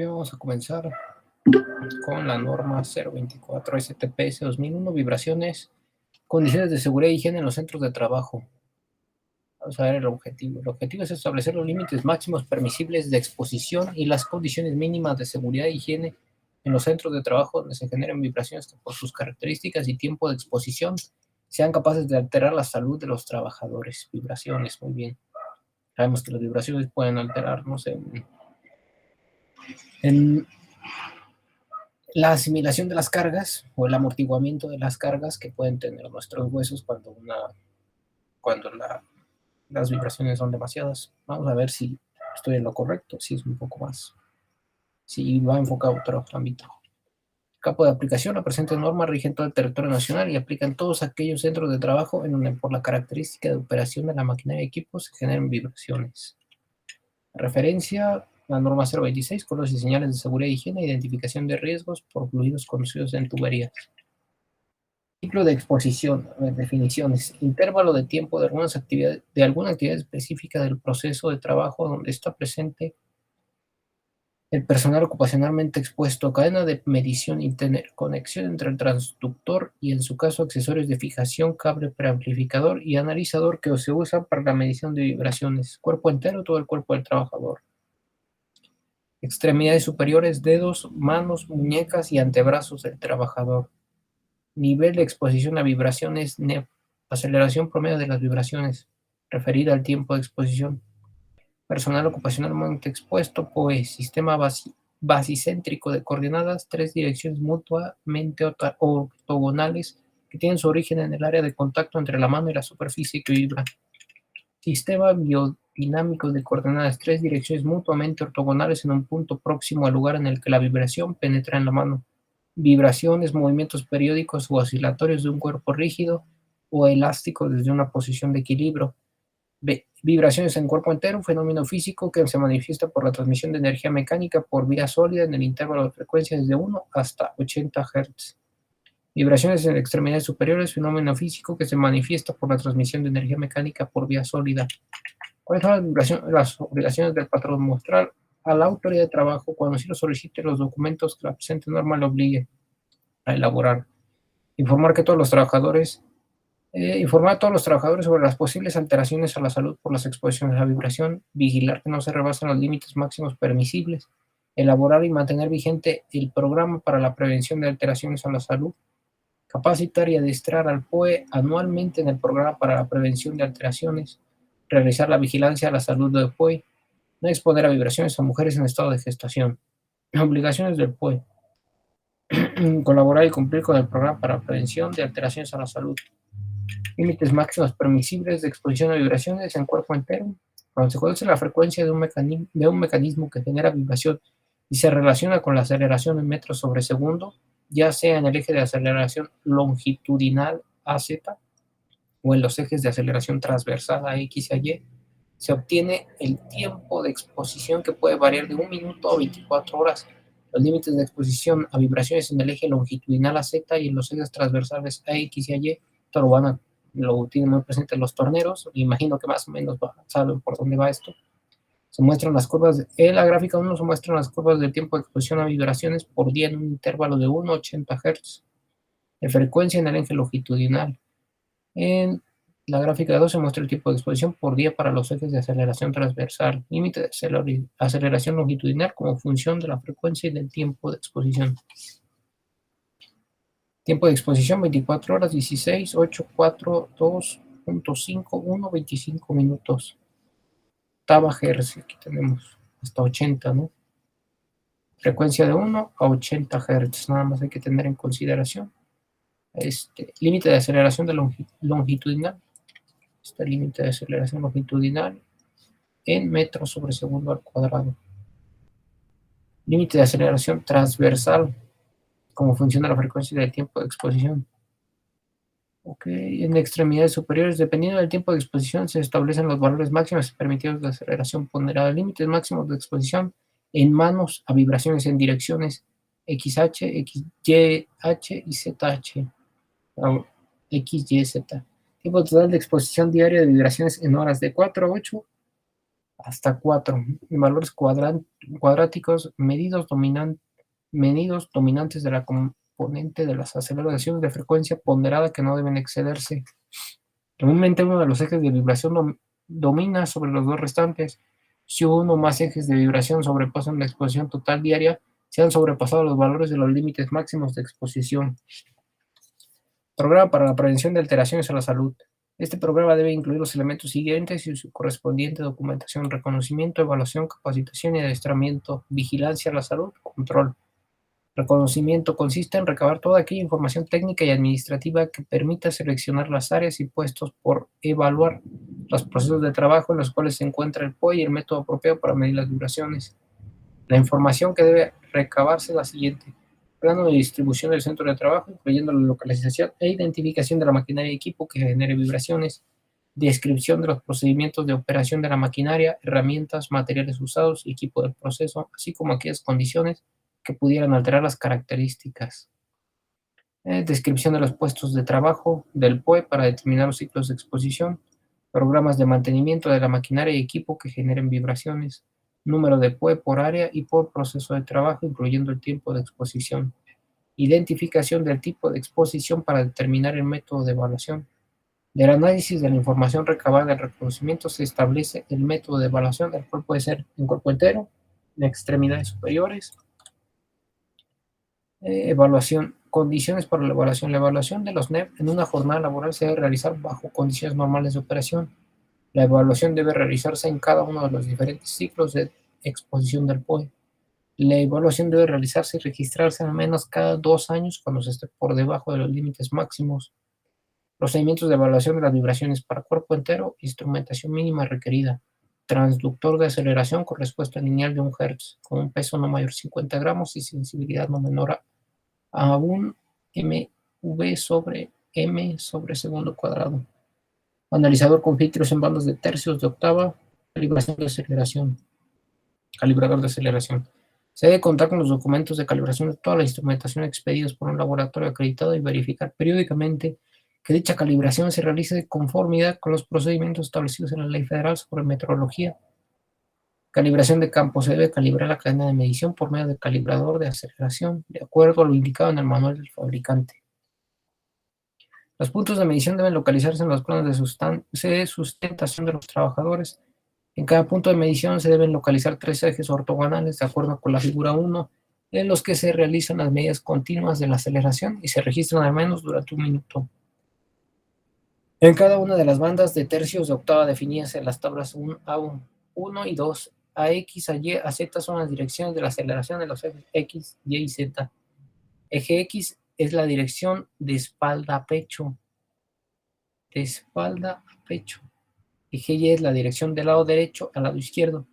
bien, vamos a comenzar con la norma 024 STPS 2001, vibraciones, condiciones de seguridad e higiene en los centros de trabajo. Vamos a ver el objetivo. El objetivo es establecer los límites máximos permisibles de exposición y las condiciones mínimas de seguridad e higiene en los centros de trabajo donde se generen vibraciones que por sus características y tiempo de exposición sean capaces de alterar la salud de los trabajadores. Vibraciones, muy bien. Sabemos que las vibraciones pueden alterar, no sé, en la asimilación de las cargas o el amortiguamiento de las cargas que pueden tener nuestros huesos cuando las vibraciones son demasiadas. Vamos a ver si estoy en lo correcto, si es un poco más, si va enfocado a otro ámbito. Campo de aplicación: la presente norma rige en todo el territorio nacional y aplica en todos aquellos centros de trabajo en donde por la característica de operación de la maquinaria y equipos se generen vibraciones. Referencia: la norma 026, colores y señales de seguridad e higiene, identificación de riesgos por fluidos conocidos en tuberías. Ciclo de exposición, definiciones: intervalo de tiempo de alguna actividad específica del proceso de trabajo donde está presente el personal ocupacionalmente expuesto, cadena de medición, interconexión entre el transductor y, en su caso, accesorios de fijación, cable preamplificador y analizador que se usan para la medición de vibraciones, cuerpo entero, todo el cuerpo del trabajador. Extremidades superiores: dedos, manos, muñecas y antebrazos del trabajador. Nivel de exposición a vibraciones NEP. Aceleración promedio de las vibraciones, referida al tiempo de exposición. Personal ocupacionalmente expuesto, POE. Sistema basicéntrico de coordenadas, 3 direcciones mutuamente ortogonales que tienen su origen en el área de contacto entre la mano y la superficie que vibra. Sistema biodinámico de coordenadas, 3 direcciones mutuamente ortogonales en un punto próximo al lugar en el que la vibración penetra en la mano. Vibraciones, movimientos periódicos o oscilatorios de un cuerpo rígido o elástico desde una posición de equilibrio. Vibraciones en cuerpo entero, un fenómeno físico que se manifiesta por la transmisión de energía mecánica por vía sólida en el intervalo de frecuencia desde 1 hasta 80 Hz. Vibraciones en extremidades superiores, fenómeno físico que se manifiesta por la transmisión de energía mecánica por vía sólida. ¿Cuáles son las obligaciones del patrón? Mostrar a la autoridad de trabajo, cuando así lo solicite, los documentos que la presente norma le obligue a elaborar. Informar a todos los trabajadores sobre las posibles alteraciones a la salud por las exposiciones a vibración. Vigilar que no se rebasen los límites máximos permisibles. Elaborar y mantener vigente el programa para la prevención de alteraciones a la salud. Capacitar y adiestrar al POE anualmente en el programa para la prevención de alteraciones. Realizar la vigilancia a la salud del POE. No exponer a vibraciones a mujeres en estado de gestación. Obligaciones del POE: colaborar y cumplir con el programa para la prevención de alteraciones a la salud. Límites máximos permisibles de exposición a vibraciones en cuerpo entero. Cuando se conoce la frecuencia de un mecanismo que genera vibración y se relaciona con la aceleración en metros sobre segundo, ya sea en el eje de aceleración longitudinal AZ o en los ejes de aceleración transversal AX y Y, se obtiene el tiempo de exposición, que puede variar de 1 minuto a 24 horas. Los límites de exposición a vibraciones en el eje longitudinal AZ y en los ejes transversales AX y Y, esto lo tienen muy presente los torneros. Me imagino que más o menos saben por dónde va esto. Se muestran las curvas, en la gráfica 1 se muestran las curvas del tiempo de exposición a vibraciones por día en un intervalo de 1 a 80 Hz, de frecuencia en el eje longitudinal. En la gráfica 2 se muestra el tiempo de exposición por día para los ejes de aceleración transversal, límite de aceleración longitudinal como función de la frecuencia y del tiempo de exposición. Tiempo de exposición: 24 horas, 16, 8, 4, 2.5, 1, 25 minutos. Octava Hz, aquí tenemos hasta 80, ¿no? Frecuencia de 1 a 80 Hz, nada más hay que tener en consideración. Límite de aceleración longitudinal. Límite de aceleración longitudinal en metros sobre segundo al cuadrado. Límite de aceleración transversal como función de la frecuencia y del tiempo de exposición. En extremidades superiores, dependiendo del tiempo de exposición, se establecen los valores máximos permitidos de aceleración ponderada. Límites máximos de exposición en manos a vibraciones en direcciones XH, XYH y ZH. XYZ. Tiempo total de exposición diaria de vibraciones en horas: de 4 a 8 hasta 4. En valores cuadráticos medidos dominantes de la componente de las aceleraciones de frecuencia ponderada que no deben excederse. Normalmente uno de los ejes de vibración domina sobre los dos restantes. Si uno o más ejes de vibración sobrepasan la exposición total diaria, se han sobrepasado los valores de los límites máximos de exposición. Programa para la prevención de alteraciones a la salud. Este programa debe incluir los elementos siguientes y su correspondiente documentación: reconocimiento, evaluación, capacitación y adiestramiento, vigilancia a la salud, control. Reconocimiento consiste en recabar toda aquella información técnica y administrativa que permita seleccionar las áreas y puestos por evaluar, los procesos de trabajo en los cuales se encuentra el POE y el método apropiado para medir las vibraciones. La información que debe recabarse es la siguiente: plano de distribución del centro de trabajo, incluyendo la localización e identificación de la maquinaria y equipo que genere vibraciones, descripción de los procedimientos de operación de la maquinaria, herramientas, materiales usados y equipo del proceso, así como aquellas condiciones que pudieran alterar las características. Descripción de los puestos de trabajo del POE para determinar los ciclos de exposición, programas de mantenimiento de la maquinaria y equipo que generen vibraciones, número de POE por área y por proceso de trabajo, incluyendo el tiempo de exposición, identificación del tipo de exposición para determinar el método de evaluación. Del análisis de la información recabada del reconocimiento se establece el método de evaluación, el cual puede ser en cuerpo entero, en extremidades superiores. Evaluación. Condiciones para la evaluación. La evaluación de los NEP en una jornada laboral se debe realizar bajo condiciones normales de operación. La evaluación debe realizarse en cada uno de los diferentes ciclos de exposición del POE. La evaluación debe realizarse y registrarse al menos cada 2 años cuando se esté por debajo de los límites máximos. Procedimientos de evaluación de las vibraciones para cuerpo entero: instrumentación mínima requerida. Transductor de aceleración con respuesta lineal de 1 Hz, con un peso no mayor a 50 gramos y sensibilidad no menor a un mV sobre m sobre segundo cuadrado. Analizador con filtros en bandas de tercios de octava. Calibración de aceleración. Calibrador de aceleración. Se debe contar con los documentos de calibración de toda la instrumentación expedidos por un laboratorio acreditado y verificar periódicamente que dicha calibración se realice de conformidad con los procedimientos establecidos en la Ley Federal sobre Metrología. Calibración de campo. Se debe calibrar la cadena de medición por medio del calibrador de aceleración, de acuerdo a lo indicado en el manual del fabricante. Los puntos de medición deben localizarse en los planos de sustentación de los trabajadores. En cada punto de medición se deben localizar 3 ejes ortogonales de acuerdo con la figura 1, en los que se realizan las medidas continuas de la aceleración y se registran al menos durante 1 minuto. En cada una de las bandas de tercios de octava definidas en las tablas 1 y 2, a X, a Y, a Z son las direcciones de la aceleración de los ejes X, Y y Z. Eje X es la dirección de espalda a pecho. De espalda a pecho. Eje Y es la dirección del lado derecho al lado izquierdo.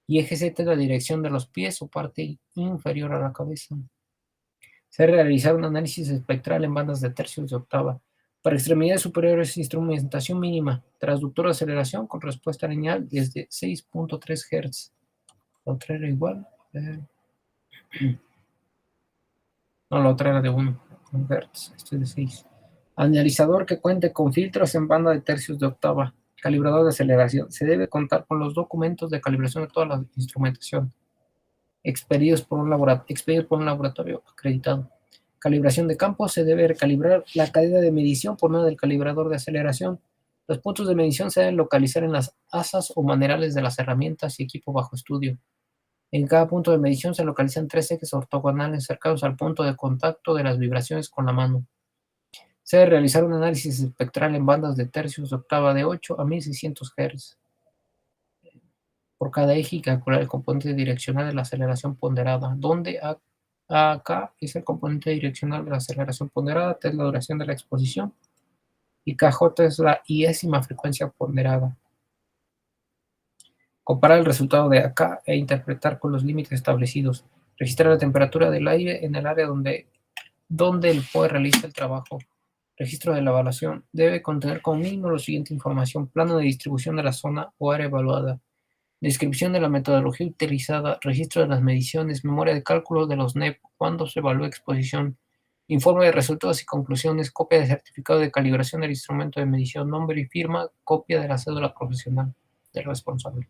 Y eje Z es la dirección de los pies o parte inferior a la cabeza. Se debe realizar un análisis espectral en bandas de tercios de octava. Para extremidades superiores, instrumentación mínima, transductor de aceleración con respuesta lineal desde 6.3 Hz. La otra era igual. No, la otra era de 1 Hz. Este es de 6. Analizador que cuente con filtros en banda de tercios de octava. Calibrador de aceleración. Se debe contar con los documentos de calibración de toda la instrumentación expedidos por un laboratorio acreditado. Calibración de campo. Se debe recalibrar la cadena de medición por medio del calibrador de aceleración. Los puntos de medición se deben localizar en las asas o manerales de las herramientas y equipo bajo estudio. En cada punto de medición se localizan 3 ejes ortogonales cercanos al punto de contacto de las vibraciones con la mano. Se debe realizar un análisis espectral en bandas de tercios de octava de 8 a 1600 Hz por cada eje y calcular el componente direccional de la aceleración ponderada, donde AK es el componente direccional de la aceleración ponderada, T es la duración de la exposición y KJ es la iésima frecuencia ponderada. Comparar el resultado de AK e interpretar con los límites establecidos. Registrar la temperatura del aire en el área donde el POE realiza el trabajo. Registro de la evaluación. Debe contener como mínimo la siguiente información: plano de distribución de la zona o área evaluada, descripción de la metodología utilizada, registro de las mediciones, memoria de cálculo de los NEP, cuándo se evalúa exposición, informe de resultados y conclusiones, copia de certificado de calibración del instrumento de medición, nombre y firma, copia de la cédula profesional del responsable.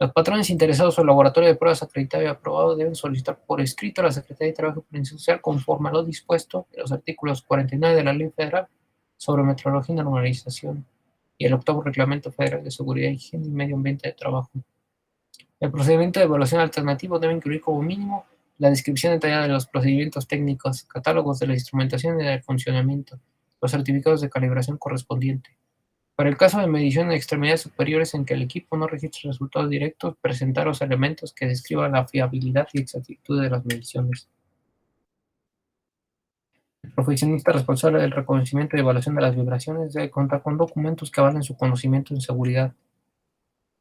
Los patrones interesados o el laboratorio de pruebas acreditado y aprobado deben solicitar por escrito a la Secretaría de Trabajo y Previsión Social conforme a lo dispuesto en los artículos 49 de la Ley Federal sobre Metrología y Normalización y el octavo Reglamento Federal de Seguridad, Higiene y Medio Ambiente de Trabajo. El procedimiento de evaluación alternativo debe incluir como mínimo la descripción detallada de los procedimientos técnicos, catálogos de la instrumentación y del funcionamiento, los certificados de calibración correspondiente. Para el caso de medición de extremidades superiores en que el equipo no registre resultados directos, presentar los elementos que describan la fiabilidad y exactitud de las mediciones. El profesionista responsable del reconocimiento y evaluación de las vibraciones debe contar con documentos que avalen su conocimiento en seguridad.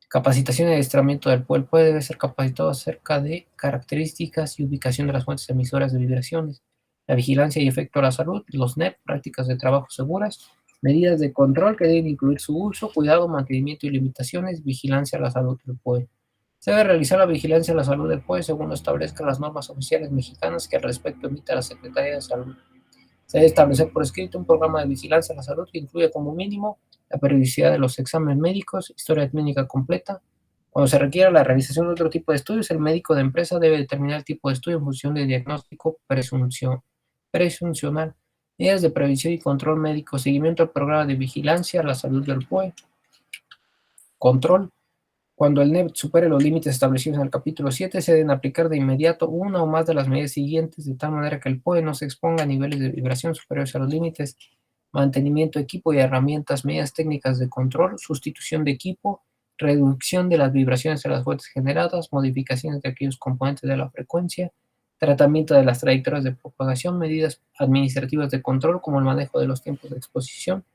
Capacitación y adiestramiento del PUE. El PUE debe ser capacitado acerca de características y ubicación de las fuentes emisoras de vibraciones, la vigilancia y efecto a la salud, los NEP, prácticas de trabajo seguras, medidas de control que deben incluir su uso, cuidado, mantenimiento y limitaciones, vigilancia a la salud del PUE. Se debe realizar la vigilancia a la salud del PUE según lo establezcan las normas oficiales mexicanas que al respecto emita la Secretaría de Salud. Se debe establecer por escrito un programa de vigilancia a la salud que incluya como mínimo la periodicidad de los exámenes médicos, historia clínica completa. Cuando se requiera la realización de otro tipo de estudios, el médico de empresa debe determinar el tipo de estudio en función del diagnóstico presuncional, medidas de prevención y control médico, seguimiento al programa de vigilancia a la salud del PUE, control. Cuando el NEP supere los límites establecidos en el capítulo 7, se deben aplicar de inmediato una o más de las medidas siguientes, de tal manera que el PUE no se exponga a niveles de vibración superiores a los límites: mantenimiento de equipo y herramientas, medidas técnicas de control, sustitución de equipo, reducción de las vibraciones de las fuentes generadas, modificaciones de aquellos componentes de la frecuencia, tratamiento de las trayectorias de propagación, medidas administrativas de control como el manejo de los tiempos de exposición.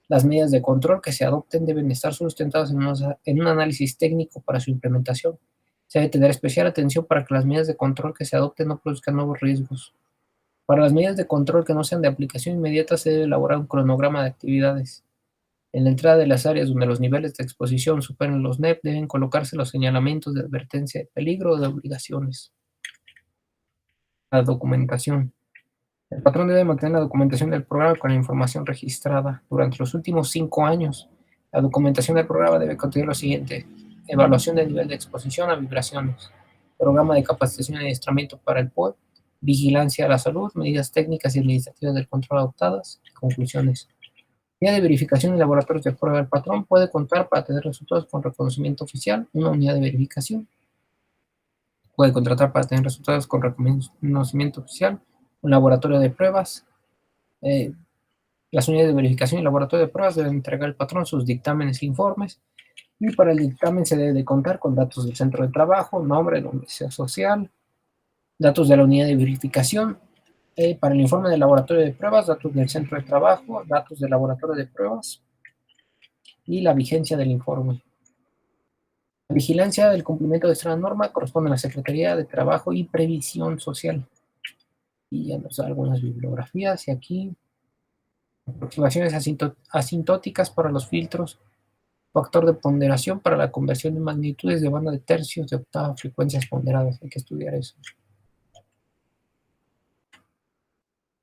Las medidas de control que se adopten deben estar sustentadas en un análisis técnico para su implementación. Se debe tener especial atención para que las medidas de control que se adopten no produzcan nuevos riesgos. Para las medidas de control que no sean de aplicación inmediata, se debe elaborar un cronograma de actividades. En la entrada de las áreas donde los niveles de exposición superen los NEP, deben colocarse los señalamientos de advertencia de peligro o de obligaciones. La documentación. El patrón debe mantener la documentación del programa con la información registrada durante los últimos 5 años. La documentación del programa debe contener lo siguiente: evaluación del nivel de exposición a vibraciones, programa de capacitación y adiestramiento para el PUE, vigilancia a la salud, medidas técnicas y administrativas del control adoptadas, y conclusiones. Unidad de verificación y laboratorios de prueba. El patrón puede contar para tener resultados con reconocimiento oficial una unidad de verificación. Puede contratar para tener resultados con reconocimiento oficial un laboratorio de pruebas. Las unidades de verificación y laboratorio de pruebas deben entregar al patrón sus dictámenes e informes, y para el dictamen se debe de contar con datos del centro de trabajo, nombre, domicilio social, datos de la unidad de verificación. Para el informe del laboratorio de pruebas, datos del centro de trabajo, datos del laboratorio de pruebas y la vigencia del informe. La vigilancia del cumplimiento de esta norma corresponde a la Secretaría de Trabajo y Previsión Social. Y ya nos da algunas bibliografías, y aquí aproximaciones asintóticas para los filtros, factor de ponderación para la conversión de magnitudes de banda de tercios de octava, frecuencias ponderadas. Hay que estudiar eso.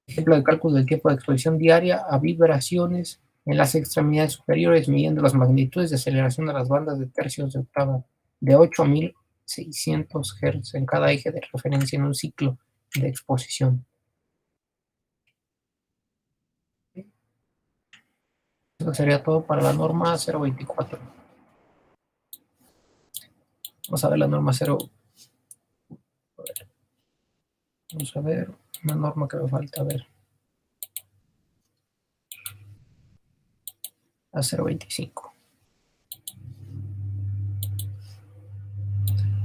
Ejemplo de cálculo del tiempo de exposición diaria a vibraciones en las extremidades superiores, midiendo las magnitudes de aceleración de las bandas de tercios de octava de 8 a 1600 Hz en cada eje de referencia en un ciclo de exposición. Eso sería todo para la norma 024. Vamos a ver la norma 0. Vamos a ver una norma que me falta ver. La 025.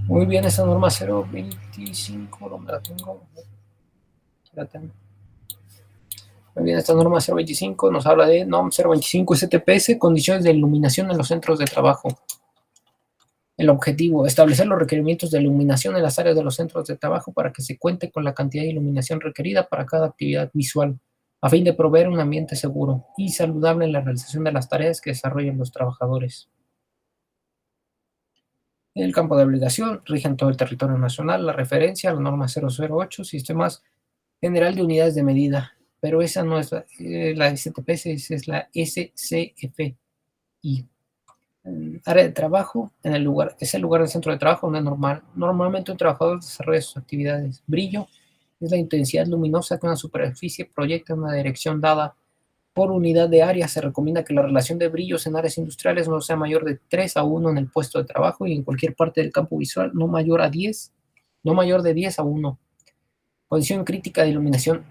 Muy bien, esa norma 025, ¿dónde la tengo? Aquí la tengo. Muy bien, esta norma 025 nos habla de NOM 025 STPS, condiciones de iluminación en los centros de trabajo. El objetivo: establecer los requerimientos de iluminación en las áreas de los centros de trabajo para que se cuente con la cantidad de iluminación requerida para cada actividad visual, a fin de proveer un ambiente seguro y saludable en la realización de las tareas que desarrollan los trabajadores. En el campo de obligación, rige en todo el territorio nacional la referencia a la norma 008, Sistemas General de Unidades de Medida, pero esa no es la STPS, es la SCFI. Área de trabajo, es el lugar del centro de trabajo donde normalmente un trabajador desarrolla sus actividades. Brillo es la intensidad luminosa que una superficie proyecta en una dirección dada por unidad de área. Se recomienda que la relación de brillos en áreas industriales no sea mayor de 3 a 1 en el puesto de trabajo y en cualquier parte del campo visual no mayor de 10 a 1. Condición crítica de iluminación.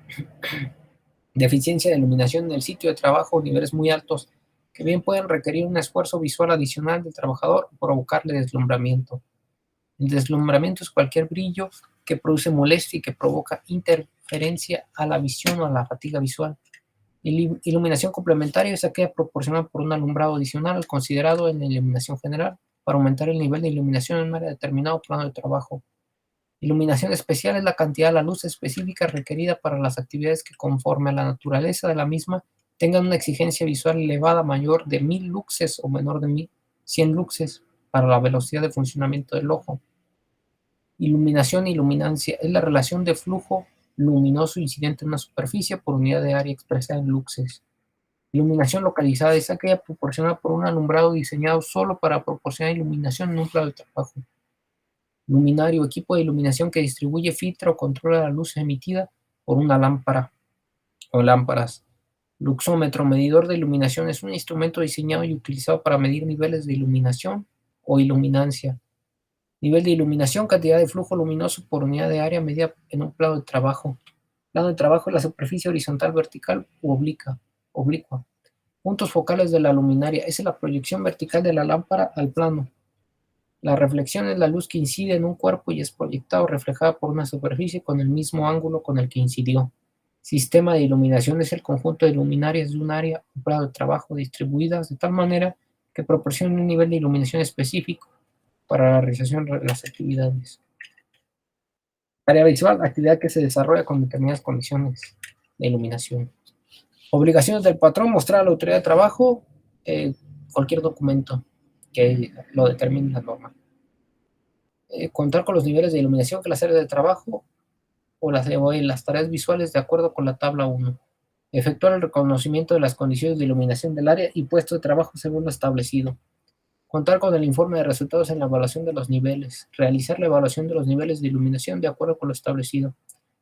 Deficiencia de iluminación en el sitio de trabajo, niveles muy altos, que bien pueden requerir un esfuerzo visual adicional del trabajador o provocarle deslumbramiento. El deslumbramiento es cualquier brillo que produce molestia y que provoca interferencia a la visión o a la fatiga visual. Iluminación complementaria es aquella proporcionada por un alumbrado adicional considerado en la iluminación general para aumentar el nivel de iluminación en un área determinado plano de trabajo. Iluminación especial es la cantidad de la luz específica requerida para las actividades que, conforme a la naturaleza de la misma, tengan una exigencia visual elevada mayor de 1000 luxes o menor de 100 luxes para la velocidad de funcionamiento del ojo. Iluminación e iluminancia es la relación de flujo luminoso incidente en una superficie por unidad de área expresada en luxes. Iluminación localizada es aquella proporcionada por un alumbrado diseñado solo para proporcionar iluminación en un plano de trabajo. Luminario, equipo de iluminación que distribuye, filtra o controla la luz emitida por una lámpara o lámparas. Luxómetro, medidor de iluminación, es un instrumento diseñado y utilizado para medir niveles de iluminación o iluminancia. Nivel de iluminación, cantidad de flujo luminoso por unidad de área medida en un plano de trabajo. Plano de trabajo es la superficie horizontal, vertical u oblicua. Puntos focales de la luminaria es la proyección vertical de la lámpara al plano. La reflexión es la luz que incide en un cuerpo y es proyectada o reflejada por una superficie con el mismo ángulo con el que incidió. Sistema de iluminación es el conjunto de luminarias de un área o plano de trabajo distribuidas de tal manera que proporcionen un nivel de iluminación específico para la realización de las actividades. Área visual, actividad que se desarrolla con determinadas condiciones de iluminación. Obligaciones del patrón, mostrar a la autoridad de trabajo cualquier documento que lo determine la norma. Contar con los niveles de iluminación que las áreas de trabajo o las tareas visuales de acuerdo con la tabla 1. Efectuar el reconocimiento de las condiciones de iluminación del área y puesto de trabajo según lo establecido. Contar con el informe de resultados en la evaluación de los niveles. Realizar la evaluación de los niveles de iluminación de acuerdo con lo establecido.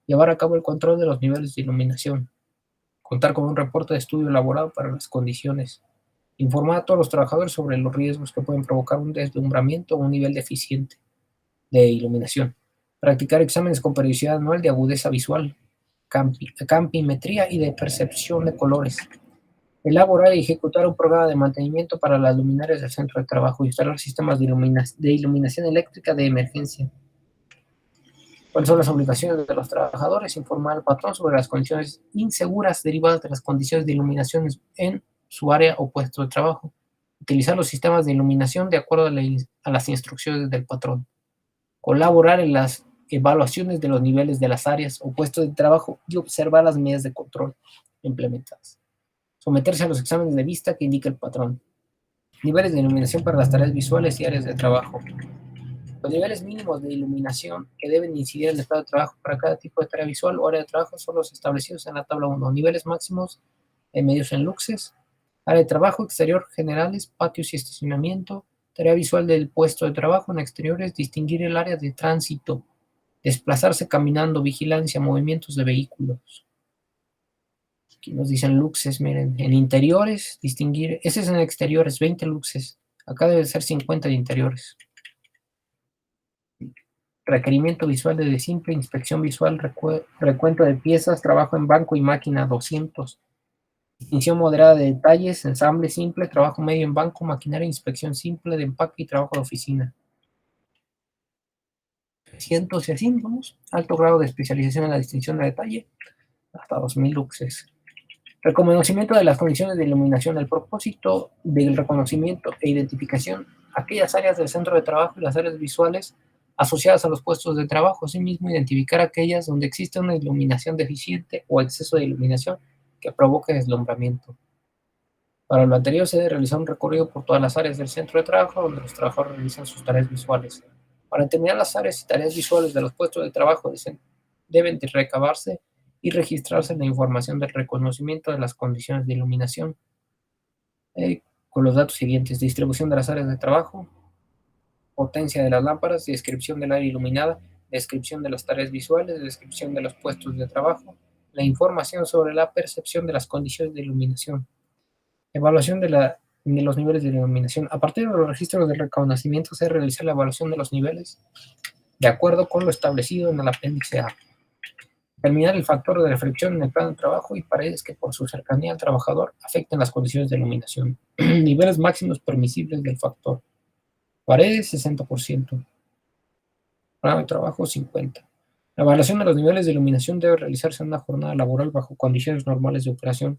Llevar a cabo el control de los niveles de iluminación. Contar con un reporte de estudio elaborado para las condiciones. Informar a todos los trabajadores sobre los riesgos que pueden provocar un deslumbramiento o un nivel deficiente de iluminación. Practicar exámenes con periodicidad anual de agudeza visual, campimetría y de percepción de colores. Elaborar y ejecutar un programa de mantenimiento para las luminarias del centro de trabajo. Instalar sistemas de iluminación eléctrica de emergencia. ¿Cuáles son las obligaciones de los trabajadores? Informar al patrón sobre las condiciones inseguras derivadas de las condiciones de iluminación en su área o puesto de trabajo. Utilizar los sistemas de iluminación de acuerdo a las instrucciones del patrón. Colaborar en las evaluaciones de los niveles de las áreas o puestos de trabajo y observar las medidas de control implementadas. Someterse a los exámenes de vista que indica el patrón. Niveles de iluminación para las tareas visuales y áreas de trabajo. Los niveles mínimos de iluminación que deben incidir en el estado de trabajo para cada tipo de tarea visual o área de trabajo son los establecidos en la tabla 1. Niveles máximos medios en luxes. Área de trabajo exterior generales, patios y estacionamiento. Tarea visual del puesto de trabajo en exteriores, distinguir el área de tránsito, desplazarse caminando, vigilancia, movimientos de vehículos. Aquí nos dicen luxes, miren, en interiores, distinguir, ese es en exteriores, 20 luxes, acá debe ser 50 de interiores. Requerimiento visual de simple, inspección visual, recuento de piezas, trabajo en banco y máquina, 200. Distinción moderada de detalles, ensamble simple, trabajo medio en banco, maquinaria, inspección simple de empaque y trabajo de oficina. 300 y así, vamos. Alto grado de especialización en la distinción de detalle, hasta 2000 luxes. Reconocimiento de las condiciones de iluminación. El propósito del reconocimiento e identificación aquellas áreas del centro de trabajo y las áreas visuales asociadas a los puestos de trabajo. Asimismo, identificar aquellas donde existe una iluminación deficiente o exceso de iluminación que provoque deslumbramiento. Para lo anterior, se debe realizar un recorrido por todas las áreas del centro de trabajo donde los trabajadores realizan sus tareas visuales. Para determinar las áreas y tareas visuales de los puestos de trabajo deben de recabarse y registrarse la información del reconocimiento de las condiciones de iluminación. con los datos siguientes: distribución de las áreas de trabajo, potencia de las lámparas, descripción del área iluminada, descripción de las tareas visuales, descripción de los puestos de trabajo, la información sobre la percepción de las condiciones de iluminación, evaluación de los niveles de iluminación. A partir de los registros de reconocimiento se realiza la evaluación de los niveles de acuerdo con lo establecido en el apéndice A. Determinar el factor de reflexión en el plano de trabajo y paredes que por su cercanía al trabajador afecten las condiciones de iluminación. Niveles máximos permisibles del factor. Paredes 60%. Plano de trabajo 50%. La evaluación de los niveles de iluminación debe realizarse en una jornada laboral bajo condiciones normales de operación.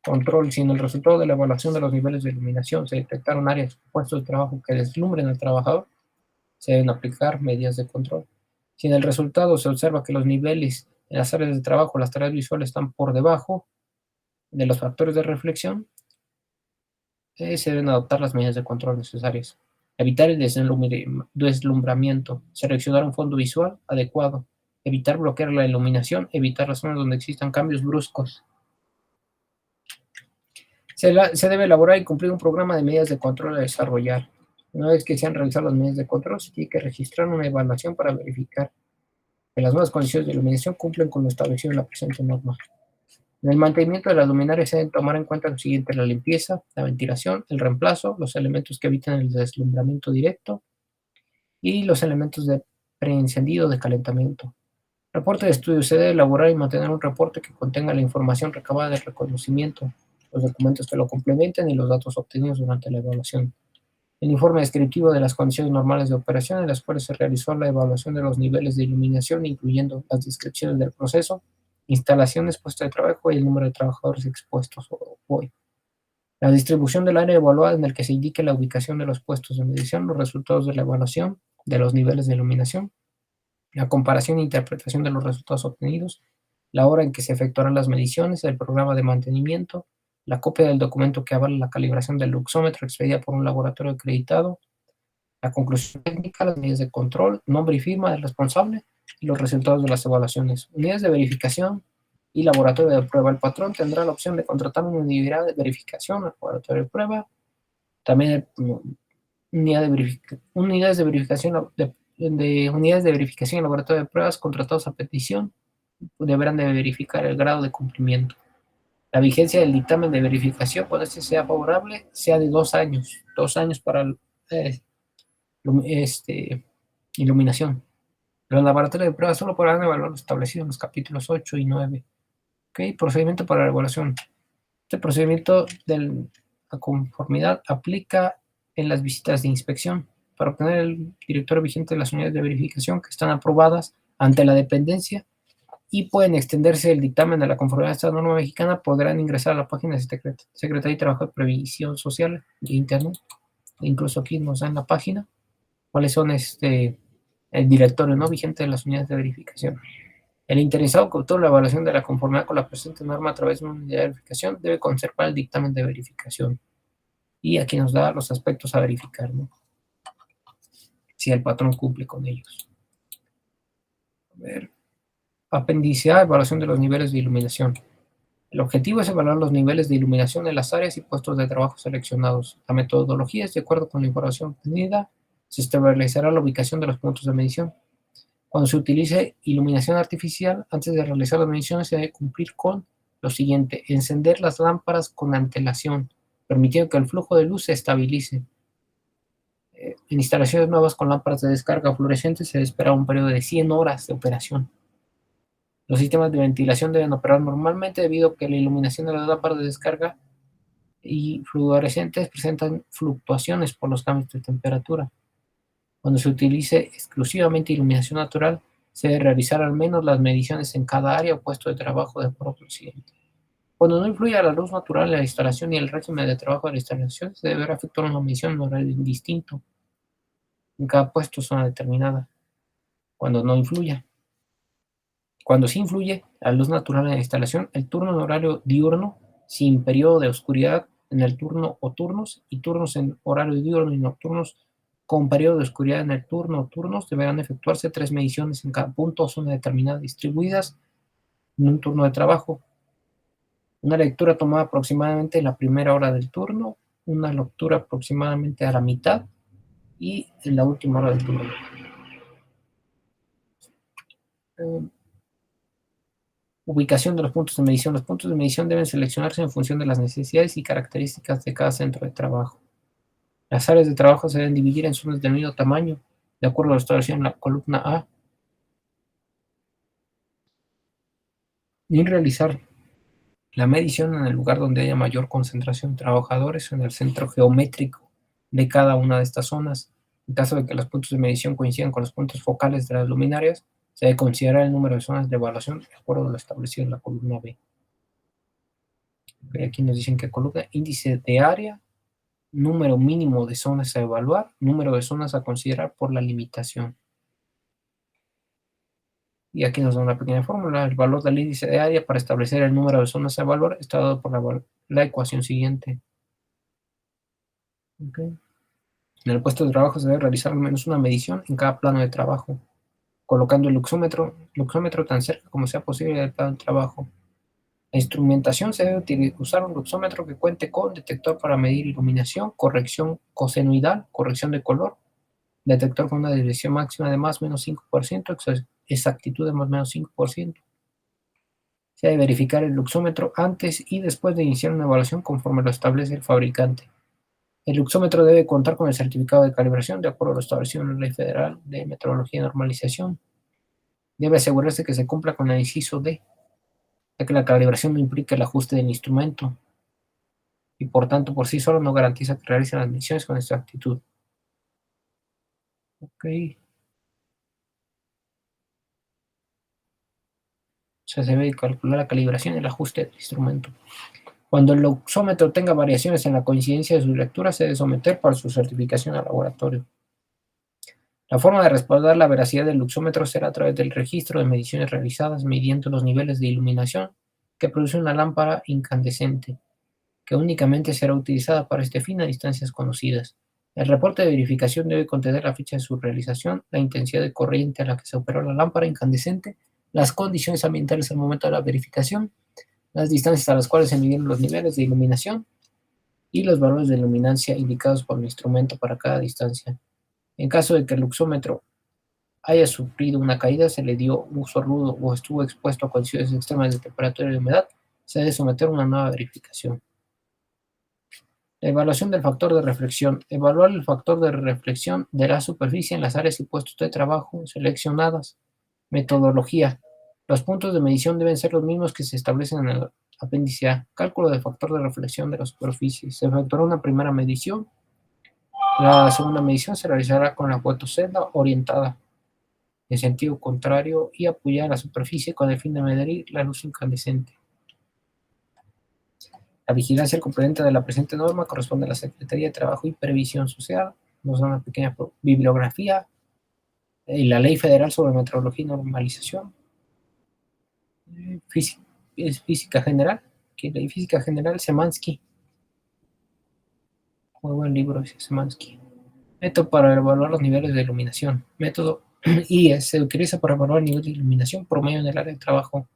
Control. Si en el resultado de la evaluación de los niveles de iluminación se detectaron áreas o puestos de trabajo que deslumbren al trabajador, se deben aplicar medidas de control. Si en el resultado se observa que los niveles en las áreas de trabajo, las tareas visuales están por debajo de los factores de reflexión, se deben adoptar las medidas de control necesarias. Evitar el deslumbramiento, seleccionar un fondo visual adecuado, evitar bloquear la iluminación, evitar las zonas donde existan cambios bruscos. Se debe elaborar y cumplir un programa de medidas de control a desarrollar. Una vez que se han realizado las medidas de control, se tiene que registrar una evaluación para verificar que las nuevas condiciones de iluminación cumplen con lo establecido en la presente norma. En el mantenimiento de las luminarias se deben tomar en cuenta lo siguiente: la limpieza, la ventilación, el reemplazo, los elementos que evitan el deslumbramiento directo y los elementos de preencendido de calentamiento. Reporte de estudio. Se debe elaborar y mantener un reporte que contenga la información recabada del reconocimiento, los documentos que lo complementen y los datos obtenidos durante la evaluación. El informe descriptivo de las condiciones normales de operación en las cuales se realizó la evaluación de los niveles de iluminación, incluyendo las descripciones del proceso, instalaciones, puestos de trabajo y el número de trabajadores expuestos hoy. La distribución del área evaluada en el que se indique la ubicación de los puestos de medición, los resultados de la evaluación de los niveles de iluminación, la comparación e interpretación de los resultados obtenidos, la hora en que se efectuarán las mediciones, el programa de mantenimiento, la copia del documento que avala la calibración del luxómetro expedida por un laboratorio acreditado, la conclusión técnica, las medidas de control, nombre y firma del responsable y los resultados de las evaluaciones. Unidades de verificación y laboratorio de prueba. El patrón tendrá la opción de contratar una unidad de verificación, laboratorio de prueba, también unidades de verificación unidades de verificación y laboratorio de pruebas contratados a petición deberán de verificar el grado de cumplimiento. La vigencia del dictamen de verificación, cuando este sea favorable, sea de 2 años. 2 años para iluminación. Los laboratorios de pruebas solo podrán evaluar lo establecido en los capítulos 8 y 9. ¿Okay? Procedimiento para la evaluación. Este procedimiento de la conformidad aplica en las visitas de inspección para obtener el directorio vigente de las unidades de verificación que están aprobadas ante la dependencia y pueden extenderse el dictamen de la conformidad de esta norma mexicana. Podrán ingresar a la página de Secretaría de Trabajo y Previsión Social de Internet. Incluso aquí nos dan la página cuáles son el directorio no vigente de las unidades de verificación. El interesado que obtuvo la evaluación de la conformidad con la presente norma a través de una unidad de verificación debe conservar el dictamen de verificación. Y aquí nos da los aspectos a verificar, ¿no? Si el patrón cumple con ellos. A ver. Apéndice A, evaluación de los niveles de iluminación. El objetivo es evaluar los niveles de iluminación en las áreas y puestos de trabajo seleccionados. La metodología es de acuerdo con la información obtenida. Se establecerá la ubicación de los puntos de medición. Cuando se utilice iluminación artificial, antes de realizar las mediciones se debe cumplir con lo siguiente: encender las lámparas con antelación, permitiendo que el flujo de luz se estabilice. En instalaciones nuevas con lámparas de descarga fluorescentes se espera un periodo de 100 horas de operación. Los sistemas de ventilación deben operar normalmente debido a que la iluminación de las lámparas de descarga y fluorescentes presentan fluctuaciones por los cambios de temperatura. Cuando se utilice exclusivamente iluminación natural, se debe realizar al menos las mediciones en cada área o puesto de trabajo de forma siguiente. Cuando no influya la luz natural en la instalación y el régimen de trabajo de la instalación, se deberá efectuar una medición en horario indistinto en cada puesto o zona determinada. Cuando no influya. Cuando sí influye la luz natural en la instalación, el turno en horario diurno, sin periodo de oscuridad en el turno o turnos, y turnos en horario diurno y nocturnos con periodo de oscuridad en el turno o turnos, deberán efectuarse 3 mediciones en cada punto o zona determinada, distribuidas en un turno de trabajo. Una lectura tomada aproximadamente en la primera hora del turno, una lectura aproximadamente a la mitad y en la última hora del turno. Ubicación de los puntos de medición. Los puntos de medición deben seleccionarse en función de las necesidades y características de cada centro de trabajo. Las áreas de trabajo se deben dividir en zonas del mismo tamaño, de acuerdo a lo establecido en la columna A, y realizar la medición en el lugar donde haya mayor concentración de trabajadores o en el centro geométrico de cada una de estas zonas. En caso de que los puntos de medición coincidan con los puntos focales de las luminarias, se debe considerar el número de zonas de evaluación de acuerdo a lo establecido en la columna B. Aquí nos dicen que columna índice de área, número mínimo de zonas a evaluar, número de zonas a considerar por la limitación. Y aquí nos da una pequeña fórmula. El valor del índice de área para establecer el número de zonas a evaluar está dado por la ecuación siguiente. Okay. En el puesto de trabajo se debe realizar al menos una medición en cada plano de trabajo, colocando el luxómetro tan cerca como sea posible del plano de trabajo. La instrumentación se debe usar un luxómetro que cuente con detector para medir iluminación, corrección cosenoidal, corrección de color, detector con una desviación máxima de más o menos 5%, exactitud de más o menos 5%. Se debe verificar el luxómetro antes y después de iniciar una evaluación conforme lo establece el fabricante. El luxómetro debe contar con el certificado de calibración de acuerdo a lo establecido en la Ley Federal de Metrología y Normalización. Debe asegurarse que se cumpla con el inciso D, ya que la calibración no implica el ajuste del instrumento y por tanto por sí solo no garantiza que realicen las mediciones con exactitud. Ok. O sea, se debe calcular la calibración y el ajuste del instrumento. Cuando el luxómetro tenga variaciones en la coincidencia de sus lecturas, se debe someter para su certificación al laboratorio. La forma de respaldar la veracidad del luxómetro será a través del registro de mediciones realizadas midiendo los niveles de iluminación que produce una lámpara incandescente, que únicamente será utilizada para este fin a distancias conocidas. El reporte de verificación debe contener la fecha de su realización, la intensidad de corriente a la que se operó la lámpara incandescente, las condiciones ambientales al momento de la verificación, las distancias a las cuales se midieron los niveles de iluminación y los valores de luminancia indicados por el instrumento para cada distancia. En caso de que el luxómetro haya sufrido una caída, se le dio uso rudo o estuvo expuesto a condiciones extremas de temperatura y humedad, se debe someter a una nueva verificación. La evaluación del factor de reflexión. Evaluar el factor de reflexión de la superficie en las áreas y puestos de trabajo seleccionadas. Metodología. Los puntos de medición deben ser los mismos que se establecen en el apéndice A. Cálculo del factor de reflexión de la superficie. Se efectuará una primera medición. La segunda medición se realizará con la fotocelda orientada en sentido contrario y apoyada a la superficie con el fin de medir la luz incandescente. La vigilancia al cumplimiento de la presente norma corresponde a la Secretaría de Trabajo y Previsión Social. Nos da una pequeña bibliografía y la Ley Federal sobre Metrología y Normalización. Es física general, que ley física general Semansky. Muy buen libro ese Semansky. Método para evaluar los niveles de iluminación. Método IES se utiliza para evaluar el nivel de iluminación promedio en el área de trabajo.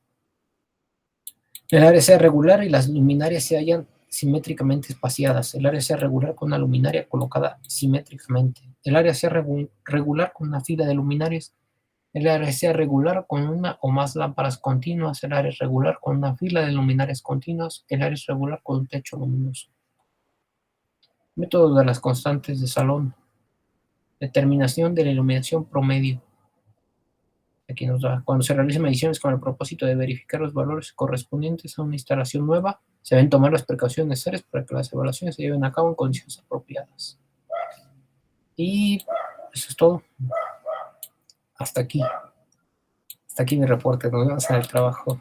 El área sea regular y las luminarias se hallan simétricamente espaciadas. El área sea regular con una luminaria colocada simétricamente. El área sea regular con una fila de luminarias. El área sea regular con una o más lámparas continuas. El área es regular con una fila de luminarias continuas. El área es regular con un techo luminoso. Método de las constantes de salón. Determinación de la iluminación promedio. Aquí nos da, cuando se realicen mediciones con el propósito de verificar los valores correspondientes a una instalación nueva, se deben tomar las precauciones necesarias para que las evaluaciones se lleven a cabo en condiciones apropiadas. Y eso es todo. Hasta aquí. Hasta aquí mi reporte. Nos vemos en el trabajo.